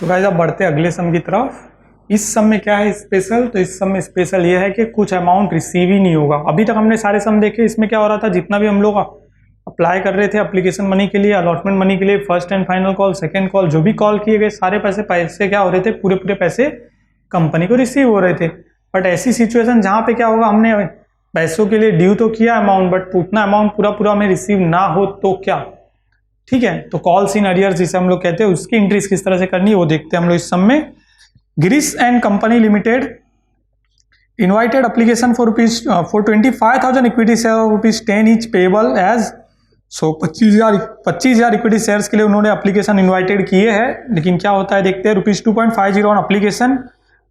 So guys अब बढ़ते हैं अगले सम की तरफ। इस सम में क्या है स्पेशल, तो इस सम में स्पेशल ये है कि कुछ अमाउंट रिसीव ही नहीं होगा। अभी तक हमने सारे सम देखे, इसमें क्या हो रहा था, जितना भी हम लोग अप्लाई कर रहे थे एप्लीकेशन मनी के लिए, अलॉटमेंट मनी के लिए, first and final call, second call, जो भी कॉल किए गए सारे पैसे क्या हो रहे थे, पूरे पैसे कंपनी को रिसीव हो रहे थे। बट ऐसी सिचुएशन जहाँ पे क्या होगा, हमने पैसों के लिए ड्यू तो किया अमाउंट, बट उतना अमाउंट पूरा हमें रिसीव ना हो तो क्या, ठीक है। तो कॉल्स इन अरियर्स जिसे हम लोग कहते हैं, उसकी एंट्रीज किस तरह से करनी है वो देखते हैं हम लोग इस सम में। Girish and company limited invited application for 25,000 equity share ₹10 each payable as. So 25,000 equity shares के लिए उन्होंने एप्लीकेशन इनवाइटेड किए हैं, लेकिन क्या होता है देखते हैं। ₹2.50 ऑन एप्लीकेशन,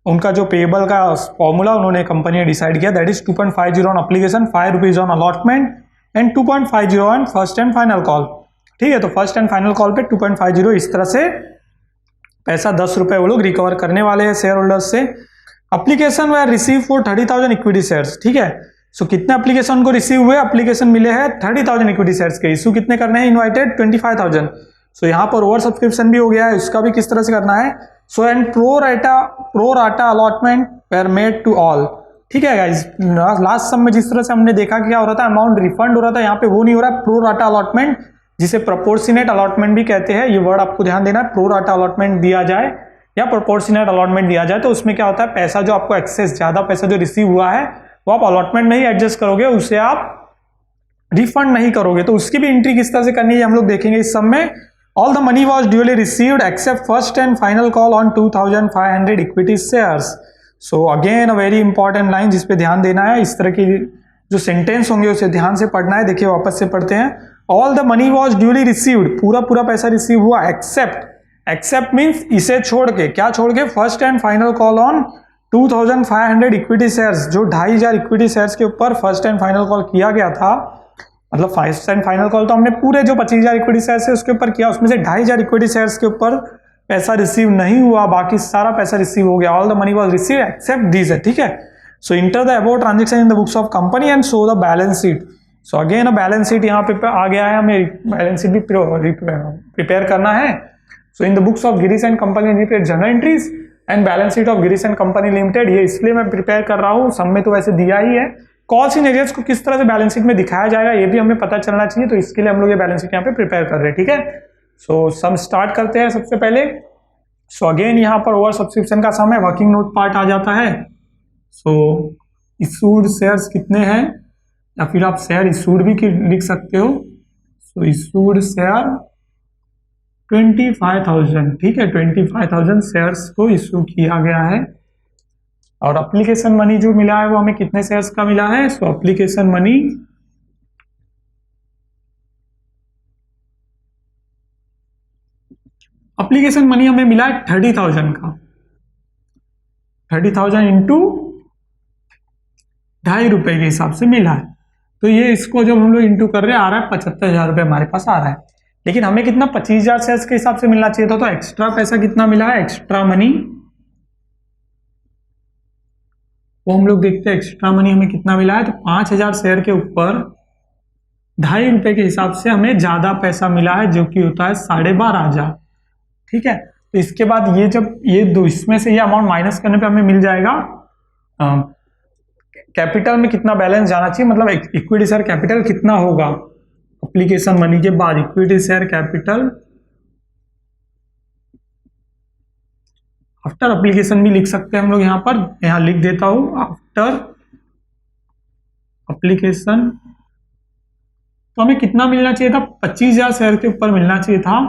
उनका जो पेबल का फॉर्मूला उन्होंने कंपनी ने डिसाइड किया, that is 2.50 on application, ₹5 on allotment and 2.50 on first and final call, ठीक है। तो फर्स्ट एंड फाइनल कॉल पे 2.50 इस तरह से पैसा ₹10 वो लोग रिकवर करने वाले हैं शेयर होल्डर्स से। Application way receive for 30,000 equity shares, ठीक है। सो कितने एप्लीकेशन को रिसीव हुए, एप्लीकेशन मिले हैं 30,000 इक्विटी शेयर्स के। इशू कितने करने हैं, इनवाइटेड 25,000। सो यहाँ पर ओवर सब्सक्रिप्शन भी हो गया है, इसका भी किस तरह से करना है। So and pro rata allotment were made to all, ठीक है गाइज। लास्ट सम में जिस तरह से हमने देखा कि क्या हो रहा था, अमाउंट रिफंड हो रहा था, यहाँ पे वो नहीं हो रहा है। प्रो राटा अलॉटमेंट, जिसे प्रोपोर्शनेट अलॉटमेंट भी कहते हैं, ये वर्ड आपको ध्यान देना है। प्रो राटा अलॉटमेंट दिया जाए या प्रोपोर्शनेट अलॉटमेंट दिया जाए तो उसमें क्या होता है, पैसा जो आपको एक्सेस ज्यादा पैसा जो रिसीव हुआ है वो आप अलॉटमेंट में ही एडजस्ट करोगे, उसे आप रिफंड नहीं करोगे। तो उसकी भी एंट्री किस तरह से करनी है हम लोग देखेंगे इस सम में। All the money was duly received accept first and final call on 2,500 equity shares. So again a very important line जिसपे ध्यान देना है। इस तरह की जो सेंटेंस होंगे उसे ध्यान से पढ़ना है। देखिए वापस से पढ़ते हैं। All the money was duly received, पूरा पैसा रिसीव हुआ, एक्सेप्ट मीन्स इसे छोड़ के, क्या छोड़ के, first and final call on 2,500 equity shares, जो 2,500 इक्विटी शेयर्स के ऊपर फर्स्ट एंड फाइनल कॉल किया गया था। मतलब फर्स्ट एंड फाइनल कॉल तो हमने पूरे जो 25,000 इक्विटी शेयर्स है उसके ऊपर किया, उसमें से 2,500 इक्विटी शेयर्स के ऊपर पैसा रिसीव नहीं हुआ, बाकी सारा पैसा रिसीव हो गया। All the money was receive except this है, ठीक है। So enter the about transaction in the books of company and show the balance sheet. So again balance sheet यहाँ पे आ गया है, हमें बैलेंस शीट भी प्रिपेयर करना है। So in the books of Girish and company limited journal entries and balance sheet of Girish and company limited, ये इसलिए मैं प्रिपेयर कर रहा हूँ, सब में तो वैसे दिया ही है। कॉल्स इन एरियर्स को किस तरह से बैलेंस शीट में दिखाया जाएगा ये भी हमें पता चलना चाहिए, तो इसके लिए हम लोग ये बैलेंस शीट यहाँ पे प्रिपेयर कर रहे हैं, ठीक है। सो सम स्टार्ट करते हैं सबसे पहले। सो अगेन यहाँ पर ओवर सब्सक्रिप्शन का सम है, वर्किंग नोट पार्ट आ जाता है। सो इशूड शेयर्स कितने हैं, या फिर आप शेयर इशूड भी लिख सकते हो। सो इशूड शेयर 25,000, ठीक है। 25,000 शेयर्स को इशू किया गया है। और एप्लीकेशन मनी जो मिला है वो हमें कितने शेयर्स का मिला है। सो एप्लीकेशन मनी हमें मिला है 30,000 का। 30,000 इंटू ₹2.5 के हिसाब से मिला है। तो ये इसको जब हम लोग इंटू कर रहे हैं आ रहा है 75,000 रुपये हमारे पास आ रहा है। लेकिन हमें कितना 25,000 शेयर्स के हिसाब से मिलना चाहिए था, तो एक्स्ट्रा पैसा कितना मिला है, एक्स्ट्रा मनी वो हम लोग देखते हैं। एक्स्ट्रा मनी हमें कितना मिला है, तो 5,000 शेयर के ऊपर ₹2.5 के हिसाब से हमें ज्यादा पैसा मिला है, जो कि होता है 12,500, ठीक है। तो इसके बाद ये जब ये दो इसमें से ये अमाउंट माइनस करने पे हमें मिल जाएगा कैपिटल में कितना बैलेंस जाना चाहिए, मतलब इक्विटी शेयर कैपिटल कितना होगा एप्लीकेशन मनी के बाद। Equity share capital after application भी लिख सकते हैं हम लोग, यहाँ पर यहाँ लिख देता हूं आफ्टर एप्लीकेशन। तो हमें कितना मिलना चाहिए था, 25,000 शेयर के ऊपर मिलना चाहिए था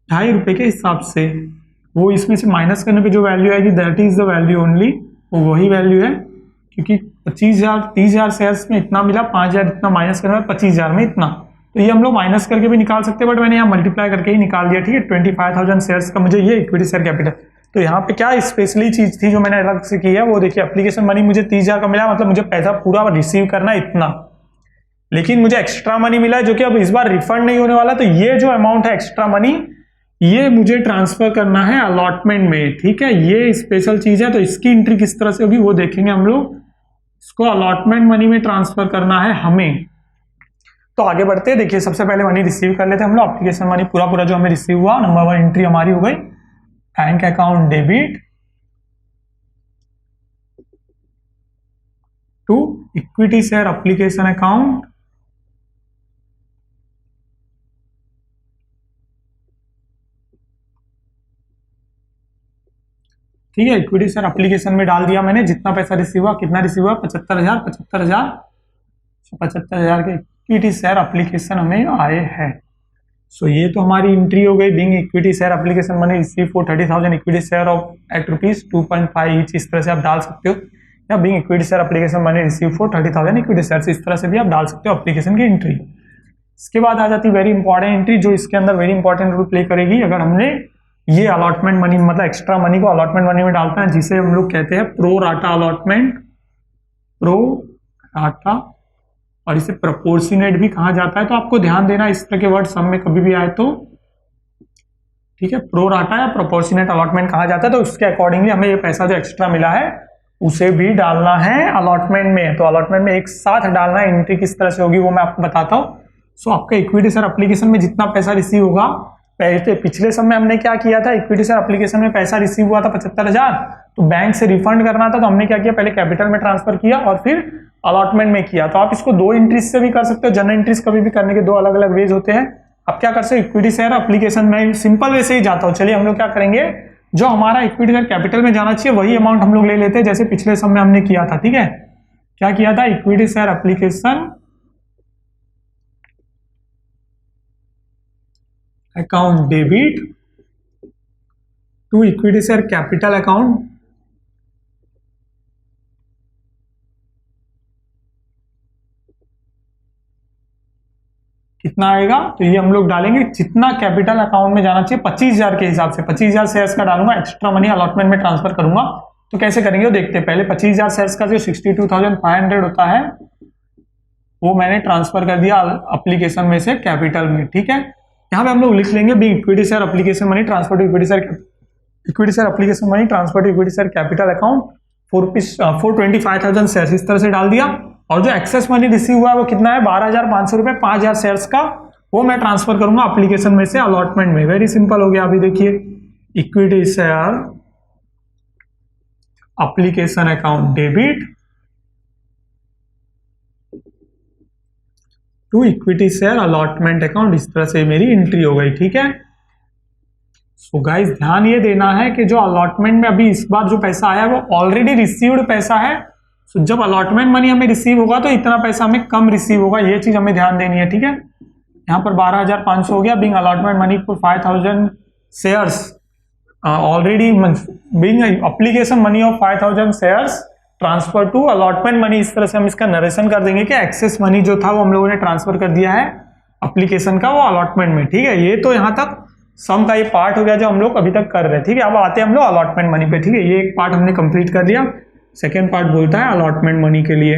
₹2.5 के हिसाब से। वो इसमें से माइनस करने पे जो वैल्यू आएगी that is the value only, वो वही वैल्यू है, क्योंकि 30,000 शेयर्स में इतना मिला, 5,000 इतना माइनस करना है 25,000 में इतना। तो ये हम लोग माइनस करके भी निकाल सकते हैं, बट मैंने यहाँ मल्टीप्लाई करके ही निकाल दिया, ठीक है। 25,000 शेयर्स का मुझे ये इक्विटी शेयर कैपिटल। तो यहाँ पे क्या स्पेशली चीज थी जो मैंने अलग से की है, वो देखिए एप्लीकेशन मनी मुझे 30,000 का मिला, मतलब मुझे पैसा पूरा रिसीव करना इतना, लेकिन मुझे एक्स्ट्रा मनी मिला है जो कि अब इस बार रिफंड नहीं होने वाला। तो ये जो अमाउंट है एक्स्ट्रा मनी, ये मुझे ट्रांसफर करना है अलॉटमेंट में, ठीक है। ये स्पेशल चीज है, तो इसकी एंट्री किस तरह से होगी वो देखेंगे हम लोग। इसको अलॉटमेंट मनी में ट्रांसफर करना है हमें। तो आगे बढ़ते हैं। देखिए सबसे पहले मनी रिसीव कर लेते हैं हम लोग। एप्लीकेशन मनी पूरा जो हमें रिसीव हुआ, नंबर 1 एंट्री हमारी हो गई। Bank account debit to equity share application account ठीक है। इक्विटी शेयर एप्लीकेशन में डाल दिया मैंने, जितना पैसा रिसीव हुआ, कितना रिसीव हुआ 75,000 के इक्विटी शेयर एप्लीकेशन हमें आए हैं। सो ये तो हमारी एंट्री हो गई। Being equity share application money receive for 30,000 equity share of at ₹2.5 each, इस तरह से आप डाल सकते हो। या being equity share application money receive for 30,000 equity share, इस तरह से भी आप डाल सकते हो एप्लीकेशन की एंट्री। इसके बाद आ जाती है वेरी इंपॉर्टेंट एंट्री, जो इसके अंदर वेरी इंपॉर्टेंट रोल प्ले करेगी। अगर हमने ये अलॉटमेंट मनी मतलब एक्स्ट्रा मनी को अलॉटमेंट मनी में डालते हैं, जिसे हम लोग कहते हैं pro rata allotment, pro rata, और इसे प्रोपोर्शनेट भी कहा जाता है। तो आपको ध्यान देना इस तरह के वर्ड सब में कभी भी आए तो, ठीक है। प्रो राटा या प्रोपोर्शनेट अलॉटमेंट कहा जाता है। तो उसके अकॉर्डिंगली हमें ये पैसा जो एक्स्ट्रा मिला है उसे भी डालना है अलॉटमेंट में। तो अलॉटमेंट में एक साथ डालना है। एंट्री किस तरह से होगी वो मैं आपको बताता हूँ। सो आपका इक्विटी शेयर एप्लीकेशन में जितना पैसा रिसीव होगा, पिछले समय हमने क्या किया था, इक्विटी शेयर एप्लीकेशन में पैसा रिसीव हुआ था 75,000, तो बैंक से रिफंड करना था। तो हमने क्या किया, पहले कैपिटल में ट्रांसफर किया और फिर अलॉटमेंट में किया। तो आप इसको दो एंट्रीज से भी कर सकते हो। जनरल एंट्रीज कभी भी करने के दो अलग अलग वेज होते हैं। आप क्या कर सकते हो, इक्विटी शेयर एप्लीकेशन में सिंपल वे से ही जाता हूँ। चलिए हम लोग क्या करेंगे, जो हमारा इक्विटी शेयर कैपिटल में जाना चाहिए वही अमाउंट हम लोग ले लेते हैं, जैसे पिछले समय हमने किया था। ठीक है, क्या किया था, equity share application account debit to equity share capital account कितना आएगा, तो ये हम लोग डालेंगे जितना कैपिटल अकाउंट में जाना चाहिए 25,000 के हिसाब से। 25,000 शेयर्स का डालूंगा, एक्स्ट्रा मनी अलॉटमेंट में ट्रांसफर करूंगा। तो कैसे करेंगे वो देखते हैं। पहले 25,000 शेयर्स का जो 62,500 होता है वो मैंने ट्रांसफर कर दिया एप्लीकेशन में से कैपिटल में। ठीक है, यहाँ पे हम लोग लिख लेंगे be equity share application money transfer to equity share application money transfer to equity share capital account for 25,000 shares, इस तरह से डाल दिया। और जो एक्सेस मनी रिसीव हुआ है वो कितना है, 12,500 रुपए, 5,000 शेयर्स का, वो मैं ट्रांसफर करूंगा एप्लीकेशन में से अलॉटमेंट में। वेरी सिंपल हो गया। अभी देखिए, equity share application account debit to equity share allotment account, इस तरह से मेरी एंट्री हो गई। ठीक है, सो गाइस ध्यान ये देना है कि जो अलॉटमेंट में अभी इस बार जो पैसा आया है वो ऑलरेडी रिसीव्ड पैसा है। सो जब अलॉटमेंट मनी हमें रिसीव होगा तो इतना पैसा हमें कम रिसीव होगा, ये चीज हमें ध्यान देनी है। ठीक है, यहाँ पर 12,500 हो गया। Being allotment money for 5,000 shares already, being application money of 5,000 shares transfer to allotment money, इस तरह से हम इसका नरेशन कर देंगे कि एक्सेस मनी जो था वो हम लोगों ने ट्रांसफर कर दिया है एप्लीकेशन का वो अलॉटमेंट में। ठीक है, ये तो यहाँ तक सम का ये पार्ट हो गया जो हम लोग अभी तक कर रहे हैं। ठीक है, अब आते हैं हम लोग अलॉटमेंट मनी पे। ठीक है, ये एक पार्ट हमने कंप्लीट कर दिया। सेकेंड पार्ट बोलता है अलॉटमेंट मनी के लिए।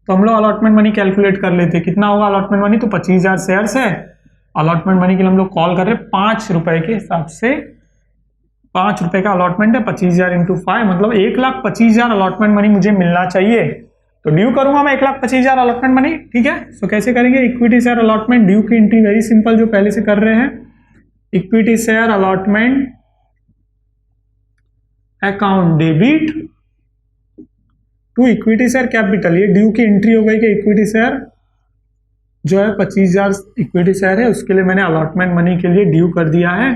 तो हम लोग अलॉटमेंट मनी कैलकुलेट कर लेते हैं, कितना होगा अलॉटमेंट मनी। तो 25,000 शेयर्स है, अलॉटमेंट मनी के लिए हम लोग कॉल कर रहे हैं 5 रुपए के हिसाब से। 5 रुपए का अलॉटमेंट है, 25,000 इंटू 5 मतलब 1,25,000 अलॉटमेंट मनी मुझे मिलना चाहिए। तो ड्यू करूंगा मैं 1,25,000 अलॉटमेंट मनी। ठीक है, सो कैसे करेंगे, इक्विटी शेयर अलॉटमेंट ड्यू की एंट्री वेरी सिंपल, जो पहले से कर रहे हैं। Equity share allotment account debit to equity share capital, ये ड्यू की एंट्री हो गई कि इक्विटी शेयर जो है 25,000 इक्विटी शेयर है, उसके लिए मैंने अलॉटमेंट मनी के लिए ड्यू कर दिया है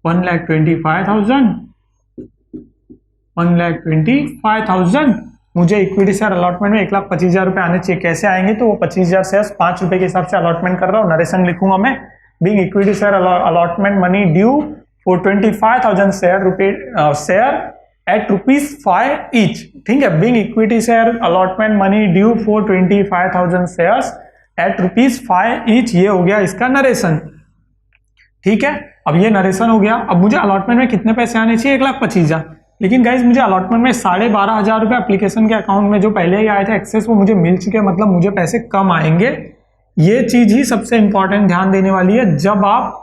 1,25,000। मुझे इक्विटी शेयर अलॉटमेंट में 1,25,000 रुपए आने चाहिए। कैसे आएंगे, तो वो 25,000 शेयर 5 रुपए के हिसाब से अलॉटमेंट कर रहा हूँ। नरेशन लिखूंगा मैं, being equity share allotment money due for 25,000 share at ₹5 each. ठीक है, being equity share allotment money due for 25,000 shares at ₹5 each, ये हो गया इसका नरेशन। ठीक है, अब ये नरेशन हो गया। अब मुझे अलॉटमेंट में कितने पैसे आने चाहिए, 1,25,000। लेकिन गाइज मुझे अलॉटमेंट में 12,500 रुपए एप्लीकेशन के अकाउंट में जो पहले ही आए थे एक्सेस, वो मुझे मिल चुके, मतलब मुझे पैसे कम आएंगे। ये चीज ही सबसे इंपॉर्टेंट ध्यान देने वाली है जब आप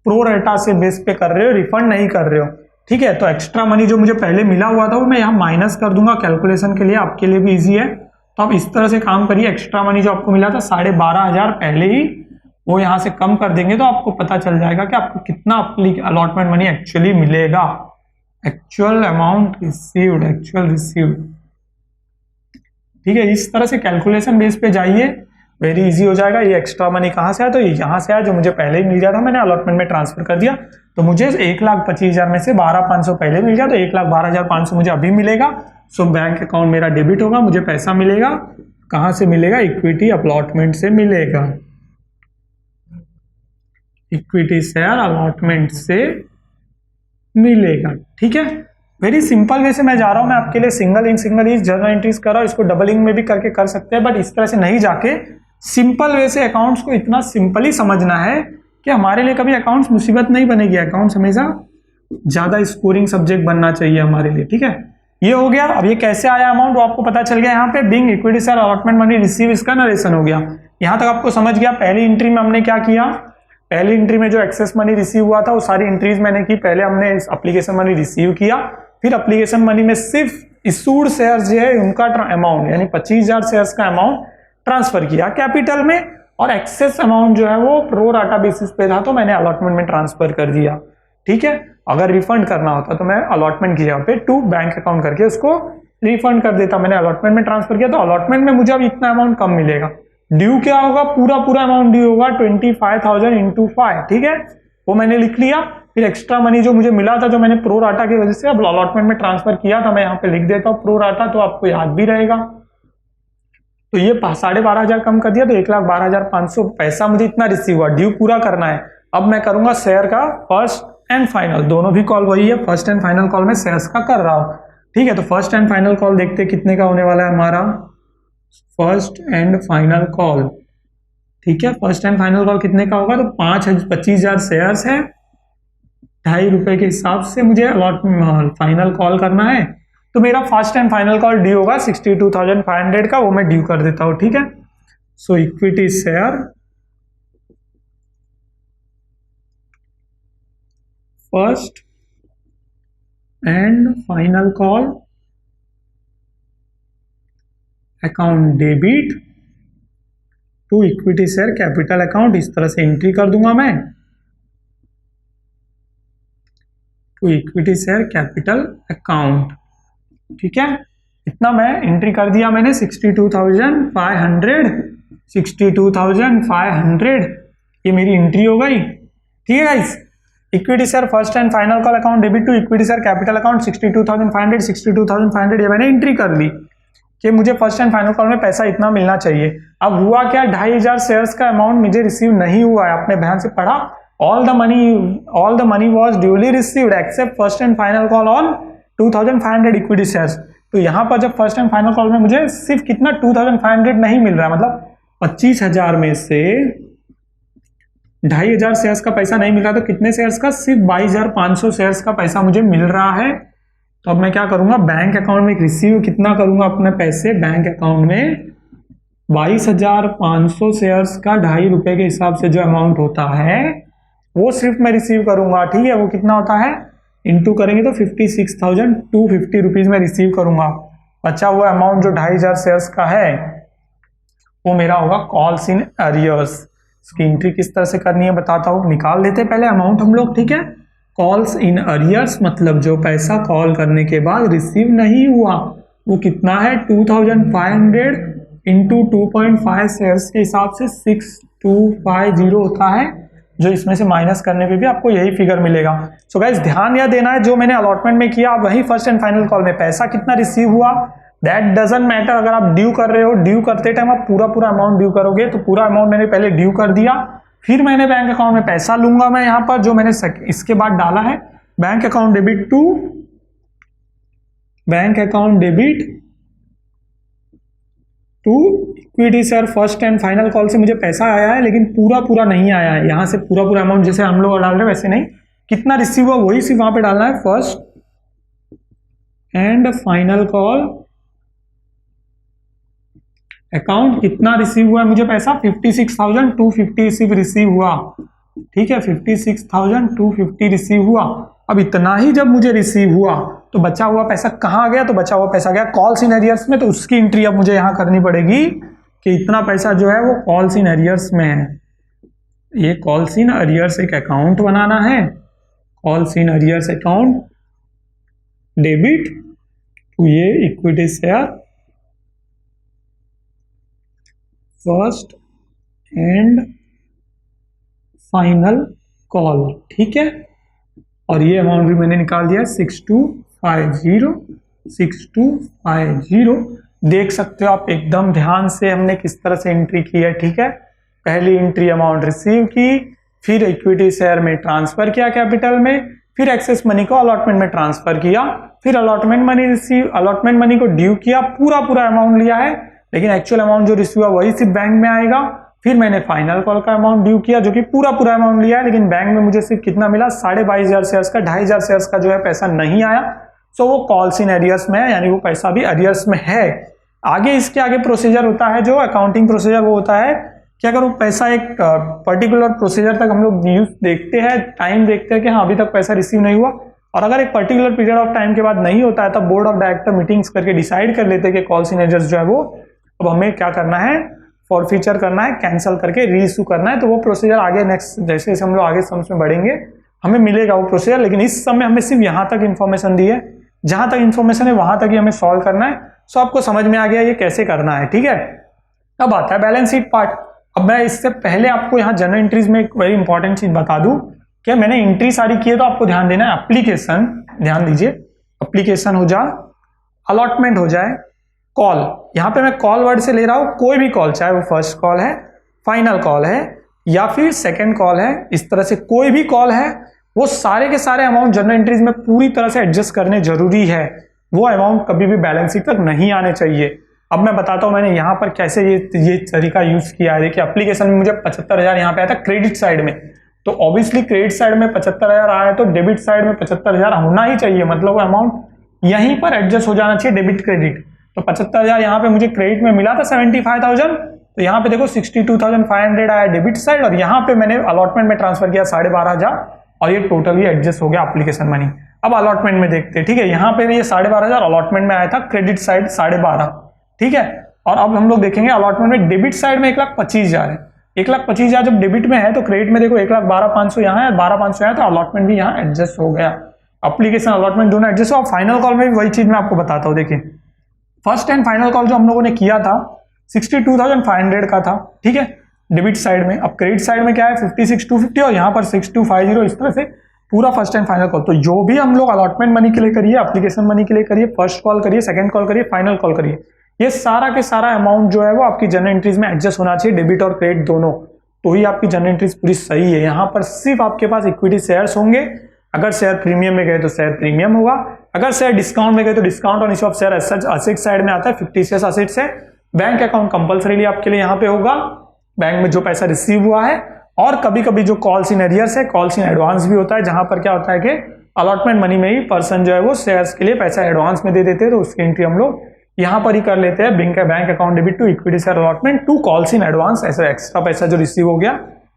प्रो रेटा से बेस पे कर रहे हो, रिफंड नहीं कर रहे हो। ठीक है, तो एक्स्ट्रा मनी जो मुझे पहले मिला हुआ था वो मैं यहाँ माइनस कर दूंगा कैलकुलेशन के लिए, आपके लिए भी इजी है। तो आप इस तरह से काम करिए। एक्स्ट्रा मनी जो आपको मिला था 12,500 पहले ही वो यहाँ से कम कर देंगे तो आपको पता चल जाएगा कि आपको कितना अलॉटमेंट मनी एक्चुअली मिलेगा। Actual amount received, actual received, ठीक है। इस तरह से कैलकुलेशन बेस पे जाइए, वेरी इजी हो जाएगा। ये एक्स्ट्रा मनी कहाँ से आया, तो ये यहाँ से आया, जो मुझे पहले ही मिल गया था, मैंने अलॉटमेंट में ट्रांसफर कर दिया। तो मुझे 1,25,000 में से 12,500 पहले मिल गया, तो 1,12,500 मुझे अभी मिलेगा। सो बैंक अकाउंट मेरा डेबिट होगा, मुझे पैसा मिलेगा। कहाँ से मिलेगा? इक्विटी अलॉटमेंट से मिलेगा, इक्विटी शेयर अलॉटमेंट से मिलेगा, ठीक है। वेरी सिंपल वे से मैं जा रहा हूं, मैं आपके लिए single in single is journal entries कर रहा हूं, इसको डबलिंग में भी करके कर सकते हैं, बट इस तरह से नहीं जाके सिंपल वे से अकाउंट्स को इतना सिंपली समझना है कि हमारे लिए कभी अकाउंट्स मुसीबत नहीं बनेगी। अकाउंट्स हमेशा ज्यादा स्कोरिंग सब्जेक्ट बनना चाहिए हमारे लिए, ठीक है। ये हो गया। अब ये कैसे आया अमाउंट वो आपको पता चल गया। यहाँ पे being equity share allotment money receive, इसका नरेशन हो गया। यहाँ तक आपको समझ गया। पहली एंट्री में हमने क्या किया, पहली एंट्री में जो एक्सेस मनी रिसीव हुआ था वो सारी एंट्रीज मैंने की। पहले हमने एप्लीकेशन मनी रिसीव किया, फिर एप्लीकेशन मनी में सिर्फ इशूड शेयर्स जो है उनका अमाउंट यानी 25,000 शेयर्स का अमाउंट ट्रांसफर किया कैपिटल में, और एक्सेस अमाउंट जो है वो प्रो राटा बेसिस पे था तो मैंने अलॉटमेंट में ट्रांसफर कर दिया, ठीक है। अगर रिफंड करना होता तो मैं अलॉटमेंट की जगह पे टू बैंक अकाउंट करके उसको रिफंड कर देता। मैंने अलॉटमेंट में ट्रांसफर किया तो अलॉटमेंट में मुझे अब इतना अमाउंट कम मिलेगा। ड्यू क्या होगा, पूरा अमाउंट ड्यू होगा 25,000 इंटू 5, ठीक है। वो मैंने लिख लिया। फिर एक्स्ट्रा मनी जो मुझे मिला था, जो मैंने प्रो राटा की वजह से अब अलॉटमेंट में ट्रांसफर किया था, मैं यहाँ पे लिख देता हूँ प्रो राटा, तो आपको याद भी रहेगा। तो ये 12,500 कम कर दिया, तो 1,12,500 पैसा मुझे इतना रिसीव हुआ। ड्यू पूरा करना है। अब मैं करूंगा शेयर का फर्स्ट एंड फाइनल, दोनों भी कॉल वही है, फर्स्ट एंड फाइनल कॉल में शेयर्स का कर रहा हूं, ठीक है। तो फर्स्ट एंड फाइनल कॉल देखते कितने का होने वाला है हमारा, फर्स्ट एंड फाइनल कॉल, ठीक है। फर्स्ट एंड फाइनल कॉल कितने का होगा, तो 25,000 शेयर्स है, 2.5 रुपए के हिसाब से मुझे फाइनल कॉल करना है। तो मेरा first and final call due होगा 62,500 का, वो मैं ड्यू कर देता हूं, ठीक है। So equity share first and final call account debit to equity share capital account, इस तरह से एंट्री कर दूंगा मैं, to equity share capital account, ठीक है। इतना मैं एंट्री कर दिया मैंने, 62,500 ये मेरी एंट्री हो गई, ठीक है guys. Equity share first and final call account debit to equity share capital account 62,500 ये मैंने एंट्री कर ली कि मुझे फर्स्ट एंड फाइनल कॉल में पैसा इतना मिलना चाहिए। अब हुआ क्या, 2,500 शेयर्स का अमाउंट मुझे रिसीव नहीं हुआ है। आपने ध्यान से पढ़ा, all the money was duly received accept first and final call on 2,500 equity shares. तो यहाँ पर जब फर्स्ट एंड फाइनल कॉल में मुझे सिर्फ कितना 2,500 नहीं मिल रहा है, मतलब 25,000 में से 2,500 शेयर्स का पैसा नहीं मिल रहा, तो कितने शेयर्स का, सिर्फ 22,500 शेयर्स का पैसा मुझे मिल रहा है। तो अब मैं क्या करूंगा, बैंक अकाउंट में रिसीव कितना करूंगा अपने पैसे, बैंक अकाउंट में 22,500 शेयर्स का 2.5 रुपए के हिसाब से जो अमाउंट होता है वो सिर्फ मैं रिसीव करूंगा, ठीक है। वो कितना होता है, इंटू करेंगे तो 56,250 रुपीज में रिसीव करूंगा। बचा हुआ अमाउंट जो 2,500 शेयर्स का है वो मेरा होगा कॉल्स इन अरियर्स। इसकी एंट्री किस तरह से करनी है बताता हूँ, निकाल लेते हैं पहले अमाउंट हम लोग, ठीक है। कॉल्स इन अरियर्स मतलब जो पैसा कॉल करने के बाद रिसीव नहीं हुआ वो कितना है, 2,500 इंटू 2.5 शेयर्स के हिसाब से 6,250 होता है, जो इसमें से माइनस करने पे भी आपको यही फिगर मिलेगा। सो गाइस ध्यान यह देना है, जो मैंने अलॉटमेंट में किया वही फर्स्ट एंड फाइनल कॉल में पैसा कितना रिसीव हुआ दैट डजंट मैटर। अगर आप ड्यू कर रहे हो, ड्यू करते टाइम आप पूरा अमाउंट ड्यू करोगे, तो पूरा अमाउंट मैंने पहले ड्यू कर दिया, फिर मैंने बैंक अकाउंट में पैसा लूंगा मैं यहाँ पर जो मैंने इसके बाद डाला है, bank account debit to equity share first and final call से मुझे पैसा आया है, लेकिन पूरा नहीं आया है। यहाँ से पूरा अमाउंट जैसे हम लोग डाल रहे हैं वैसे नहीं, कितना रिसीव हुआ वही सिर्फ वहां पे डालना है, first and final call account कितना रिसीव हुआ है मुझे पैसा, 56,250 सिर्फ रिसीव हुआ, ठीक है। 56,250 रिसीव हुआ। अब इतना ही जब मुझे रिसीव हुआ तो बचा हुआ पैसा कहाँ गया, तो बचा हुआ पैसा गया कॉल्स इन एरियर्स में। तो उसकी एंट्री अब मुझे यहाँ करनी पड़ेगी कि इतना पैसा जो है वो कॉल्स इन एरियर्स में है, ये कॉल्स इन अरियर्स एक अकाउंट बनाना है, calls in arrears account debit to ये equity share first and final call, ठीक है। और ये अमाउंट भी मैंने निकाल दिया 6250 देख सकते हो आप एकदम ध्यान से हमने किस तरह से एंट्री की है, ठीक है। पहली एंट्री अमाउंट रिसीव की, फिर इक्विटी शेयर में ट्रांसफर किया कैपिटल में, फिर एक्सेस मनी को अलॉटमेंट में ट्रांसफर किया, फिर अलॉटमेंट मनी को ड्यू किया, पूरा अमाउंट लिया है, लेकिन एक्चुअल अमाउंट जो रिसीव हुआ वही सिर्फ बैंक में आएगा। फिर मैंने फाइनल कॉल का अमाउंट ड्यू किया जो कि पूरा अमाउंट लिया है, लेकिन बैंक में मुझे सिर्फ कितना मिला 22,500 शेयर्स का, 2,500 शेयर्स का जो है पैसा नहीं आया। सो वो कॉल्स इन एरियर्स में है, यानी वो पैसा भी एरियर्स में है। आगे इसके आगे प्रोसीजर होता है जो अकाउंटिंग प्रोसीजर, वो होता है कि अगर वो पैसा एक पर्टिकुलर प्रोसीजर तक हम लोग यूज देखते हैं, टाइम देखते हैं कि हाँ अभी तक पैसा रिसीव नहीं हुआ, और अगर एक पर्टिकुलर पीरियड ऑफ टाइम के बाद नहीं होता है तब बोर्ड ऑफ डायरेक्टर मीटिंग्स करके डिसाइड कर लेते हैं कि कॉल्स इन एरियर्स जो है वो अब हमें क्या करना है, फॉरफीचर करना है, कैंसिल करके रीइश्यू करना है। तो वो प्रोसीजर आगे नेक्स्ट जैसे जैसे हम लोग आगे सम्स में बढ़ेंगे हमें मिलेगा वो प्रोसीजर, लेकिन इस समय हमें सिर्फ यहाँ तक इन्फॉर्मेशन दी है, जहां तक इन्फॉर्मेशन है वहां तक ही हमें सॉल्व करना है। सो आपको समझ में आ गया ये कैसे करना है, ठीक है। अब आता है बैलेंस शीट पार्ट। अब मैं इससे पहले आपको यहाँ जनरल एंट्रीज में एक वेरी इंपॉर्टेंट चीज बता दूं कि मैंने एंट्री सारी की है, तो आपको ध्यान देना है एप्लीकेशन, ध्यान दीजिए, एप्लीकेशन हो जाए, अलॉटमेंट हो जाए, कॉल। यहां पे मैं कॉल वर्ड से ले रहा हूं, कोई भी कॉल, चाहे वो फर्स्ट कॉल है, फाइनल कॉल है या फिर सेकंड कॉल है, इस तरह से कोई भी कॉल है, वो सारे के सारे अमाउंट जनरल एंट्रीज में पूरी तरह से एडजस्ट करने जरूरी है। वो अमाउंट कभी भी बैलेंस शीट तक नहीं आने चाहिए। अब मैं बताता हूं मैंने यहां पर कैसे ये तरीका यूज किया है। देखिए एप्लीकेशन में मुझे 75,000 यहाँ पे आया था क्रेडिट साइड में, तो ऑब्वियसली क्रेडिट साइड में 75,000 आया है तो डेबिट साइड में 75,000 होना ही चाहिए, मतलब वो अमाउंट यहीं पर एडजस्ट हो जाना चाहिए, डेबिट क्रेडिट। तो 75,000 यहाँ पे मुझे क्रेडिट में मिला था 75,000, तो यहाँ पे देखो 62,500 आया डेबिट साइड, और यहाँ पे मैंने अलॉटमेंट में ट्रांसफर किया 12,500 और ये टोटली एडजस्ट हो गया एप्लीकेशन मनी। अब अलॉटमेंट में देखते हैं, ठीक है, यहाँ पे ये 12,500 अलॉटमेंट में आया था, क्रेडिट साइड 12,500, ठीक है। और अब हम लोग देखेंगे अलॉटमेंट में डेबिट साइड में 1,25,000 है, 1,25,000 जब डेबिट में है तो क्रेडिट में देखो 1,12,500 यहाँ है, 12,500 है, तो अलॉटमेंट भी यहाँ एडजस्ट हो गया, एप्लीकेशन अलॉटमेंट दोनों एडजस्ट हो। फाइनल कॉल में भी वही चीज मैं आपको बताता हूँ। देखिए फर्स्ट एंड फाइनल कॉल जो हम लोगों ने किया था 62,500 का था, ठीक है, डेबिट साइड में। अब क्रेडिट साइड में क्या है 56,250 और यहाँ पर 6250, इस तरह से पूरा फर्स्ट एंड फाइनल कॉल। तो जो भी हम लोग अलॉटमेंट मनी के लिए करिए, एप्लीकेशन मनी के लिए करिए, फर्स्ट कॉल करिए, सेकंड कॉल करिए, फाइनल कॉल करिए, ये सारा के सारा अमाउंट जो है वो आपकी जनरल एंट्रीज में एडजस्ट होना चाहिए, डेबिट और क्रेडिट दोनों, तो ही आपकी जनरल एंट्रीज पूरी सही है। यहाँ पर सिर्फ आपके पास इक्विटी शेयर्स होंगे, अगर शेयर प्रीमियम में गए तो शेयर प्रीमियम होगा, अगर शेयर डिस्काउंट में गए तो discount on issue of share asset side में आता है, 50 शेयर असेट से। बैंक अकाउंट कंपलसरीली आपके लिए यहाँ पे होगा, बैंक में जो पैसा रिसीव हुआ है, और कभी कभी जो कॉल्स इन एरियर्स है, कॉल्स इन एडवांस भी होता है, जहां पर क्या होता है कि अलॉटमेंट मनी में ही पर्सन जो है वो शेयर्स के लिए पैसा एडवांस में दे देते हैं, तो उसकी एंट्री हम लोग यहाँ पर ही कर लेते हैं, bank account debit to equity share allotment to calls in advance, ऐसा एक्स्ट्रा पैसा जो रिसीव हो गया।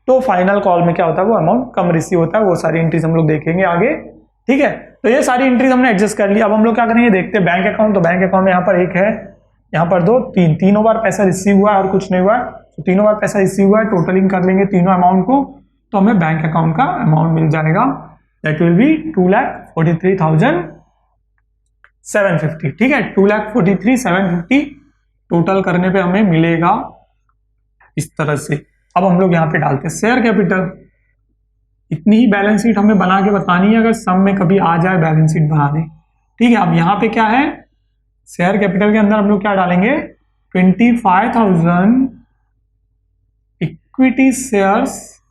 तो फाइनल कॉल में क्या होता है वो अमाउंट कम रिसीव होता है, वो सारी एंट्रीज हम लोग देखेंगे आगे, ठीक है। तो ये सारी एंट्रीज हमने एडजस्ट कर ली। अब हम लोग क्या करेंगे, देखते हैं बैंक अकाउंट। तो बैंक अकाउंट में यहाँ पर एक है, यहाँ पर दो, तीनों बार पैसा रिसीव हुआ है और कुछ नहीं हुआ है, तो तीनों बार पैसा रिसीव हुआ है, टोटलिंग कर लेंगे तीनों अमाउंट को, तो हमें बैंक अकाउंट का अमाउंट मिल जाएगा, दैट विल बी 2,43,750, ठीक है, 2,43,750 टोटल करने पे हमें मिलेगा इस तरह से। अब हम लोग यहाँ पे डालते हैं शेयर कैपिटल, इतनी ही बैलेंस शीट हमें बना के बतानी है अगर सम में कभी आ जाए बैलेंस शीट बनाने, ठीक है। अब यहाँ पे क्या है, शेयर कैपिटल के अंदर हम लोग क्या डालेंगे, 25,000 इक्विटी शेयर्स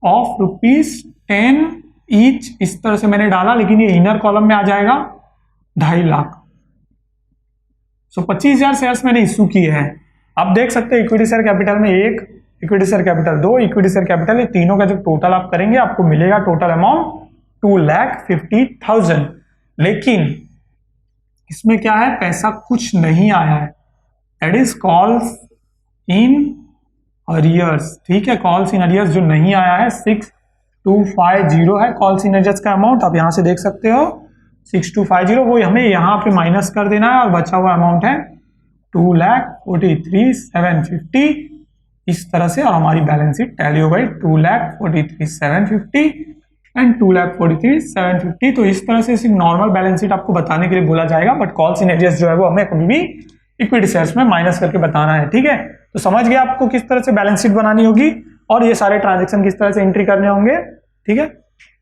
ऑफ ₹10 ईच, इस तरह से मैंने डाला, लेकिन ये इनर कॉलम में आ जाएगा 2.5 लाख। सो 25,000 शेयर्स मैंने इश्यू किए हैं। आप देख सकते हैं इक्विटी शेयर कैपिटल में 1, equity share capital 2, equity share capital, ये तीनों का जब टोटल आप करेंगे आपको मिलेगा टोटल अमाउंट 2,50,000। लेकिन इसमें क्या है, पैसा कुछ नहीं आया है, that is calls in arrears, ठीक है, कॉल्स इन अरियर्स जो नहीं आया है 6250 है कॉल्स इन अरियर्स का अमाउंट। आप यहां से देख सकते हो 6250, वो हमें यहाँ पे माइनस कर देना है, और बचा हुआ अमाउंट है 2,43,750, इस तरह से, और हमारी बैलेंस शीट टैली हो गई 2,43,750 एंड 2,43,750। तो इस तरह से सिर्फ नॉर्मल बैलेंस शीट आपको बताने के लिए बोला जाएगा, बट कॉल सिनेरियस जो है वो हमें कभी भी इक्विटी शेयर्स में माइनस करके बताना है, ठीक है। तो समझ गया आपको किस तरह से बैलेंस शीट बनानी होगी और ये सारे ट्रांजेक्शन किस तरह से एंट्री करने होंगे, ठीक है।